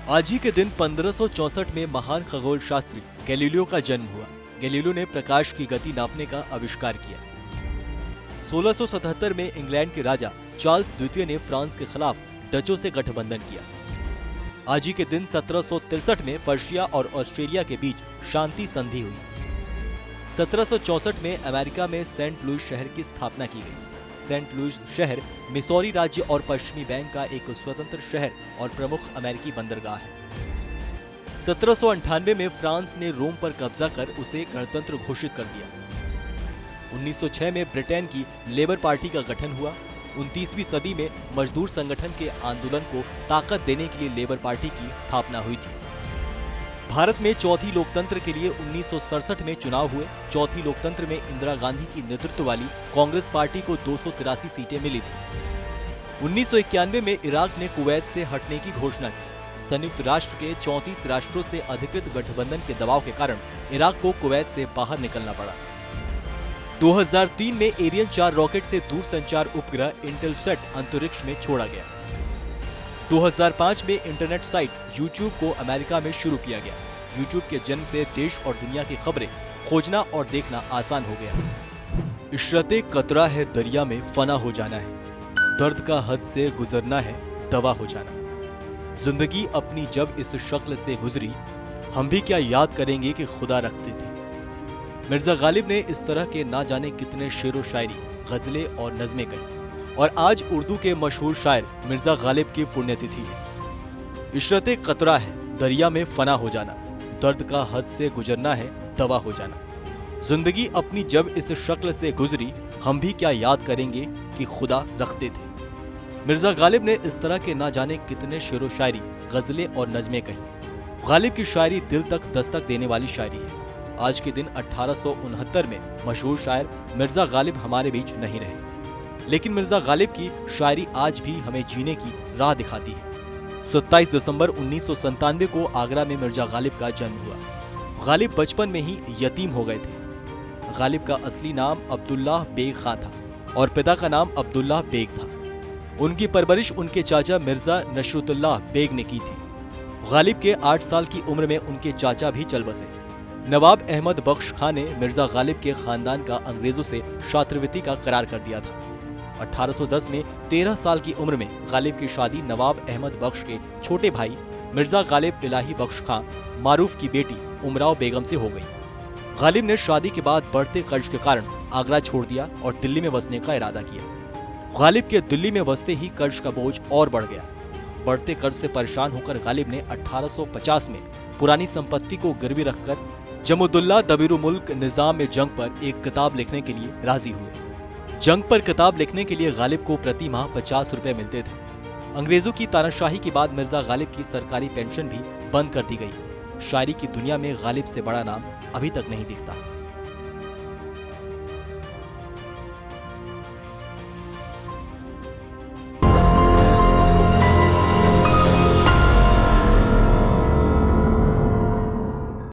आज ही के दिन 1564 में महान खगोल शास्त्री गैलीलियो का जन्म हुआ। गैलीलियो ने प्रकाश की गति नापने का आविष्कार किया। 1677 में इंग्लैंड के राजा चार्ल्स द्वितीय ने फ्रांस के खिलाफ डचों से गठबंधन किया। आज ही के दिन 1763 में पर्शिया और ऑस्ट्रेलिया के बीच शांति संधि हुई। 1764 में अमेरिका में सेंट लुइस शहर की स्थापना की गई। सेंट लुइस शहर मिसौरी राज्य और पश्चिमी बैंक का एक स्वतंत्र शहर और प्रमुख अमेरिकी बंदरगाह है। 1798 में फ्रांस ने रोम पर कब्जा कर उसे गणतंत्र घोषित कर दिया। 1906 में ब्रिटेन की लेबर पार्टी का गठन हुआ। 29वीं सदी में मजदूर संगठन के आंदोलन को ताकत देने के लिए लेबर पार्टी की स्थापना हुई थी। भारत में चौथी लोकतंत्र के लिए 1967 में चुनाव हुए। चौथी लोकतंत्र में इंदिरा गांधी की नेतृत्व वाली कांग्रेस पार्टी को 283 सीटें मिली थी। 1991 में इराक ने कुवैत से हटने की घोषणा की। संयुक्त राष्ट्र के 34 राष्ट्रों से अधिकृत गठबंधन के दबाव के कारण इराक को कुवैत से बाहर निकलना पड़ा। 2003 में एरियन 4 रॉकेट से दूरसंचार उपग्रह इंटेलसैट अंतरिक्ष में छोड़ा गया। 2005 में इंटरनेट साइट YouTube को अमेरिका में शुरू किया गया। YouTube के जन्म से देश और दुनिया की खबरें खोजना और देखना आसान हो गया। इशरते कतरा है दरिया में फना हो जाना है, दर्द का हद से गुजरना है दवा हो जाना। जिंदगी अपनी जब इस शक्ल से गुजरी, हम भी क्या याद करेंगे कि खुदा रखते थे। मिर्जा गालिब ने इस तरह के ना जाने कितने शेरो शायरी, गजलें और नज़में कही। और आज उर्दू के मशहूर शायर मिर्जा गालिब की पुण्यतिथि है। इशरते कतरा है दरिया में फना हो जाना, दर्द का हद से गुजरना है दवा हो जाना। जिंदगी अपनी जब इस शक्ल से गुजरी, हम भी क्या याद करेंगे कि खुदा रखते थे। मिर्जा गालिब ने इस तरह के ना जाने कितने शेरो शायरी, गजलें और नज़में कही। गालिब की शायरी दिल तक दस्तक देने वाली शायरी है। आज के दिन 1869 में मशहूर शायर मिर्जा गालिब हमारे बीच नहीं रहे, लेकिन मिर्जा गालिब की शायरी आज भी हमें जीने की राह दिखाती है। 27 दिसंबर 1997 को आगरा में मिर्जा गालिब का जन्म हुआ। गालिब बचपन में ही यतीम हो गए थे। गालिब का असली नाम अब्दुल्लाह बेग खां था और पिता का नाम अब्दुल्लाह बेग था। उनकी परवरिश उनके चाचा मिर्जा नशरुतुल्लाह बेग ने की थी। गालिब के 8 साल की उम्र में उनके चाचा भी चल बसे। नवाब अहमद बख्श खां ने मिर्जा गालिब के खानदान का अंग्रेजों से छात्रवृत्ति का करार कर दिया था। 1810 में 13 साल की उम्र में गालिब की शादी नवाब अहमद बख्श के छोटे भाई मिर्जा गालिब इलाही बख्श खां मारूफ की बेटी उमराव बेगम से हो गई। गालिब ने शादी के बाद बढ़ते कर्ज के कारण आगरा छोड़ दिया और दिल्ली में बसने का इरादा किया। गालिब के दिल्ली में बसते ही कर्ज का बोझ और बढ़ गया। बढ़ते कर्ज से परेशान होकर गालिब ने 1850 में पुरानी संपत्ति को गिरवी रखकर जमुदुल्लाह दबीरुल मुल्क निजाम जंग पर एक किताब लिखने के लिए राजी हुए। जंग पर किताब लिखने के लिए गालिब को प्रति माह 50 रुपए मिलते थे। अंग्रेजों की तानाशाही के बाद मिर्जा गालिब की सरकारी पेंशन भी बंद कर दी गई। शायरी की दुनिया में गालिब से बड़ा नाम अभी तक नहीं दिखता।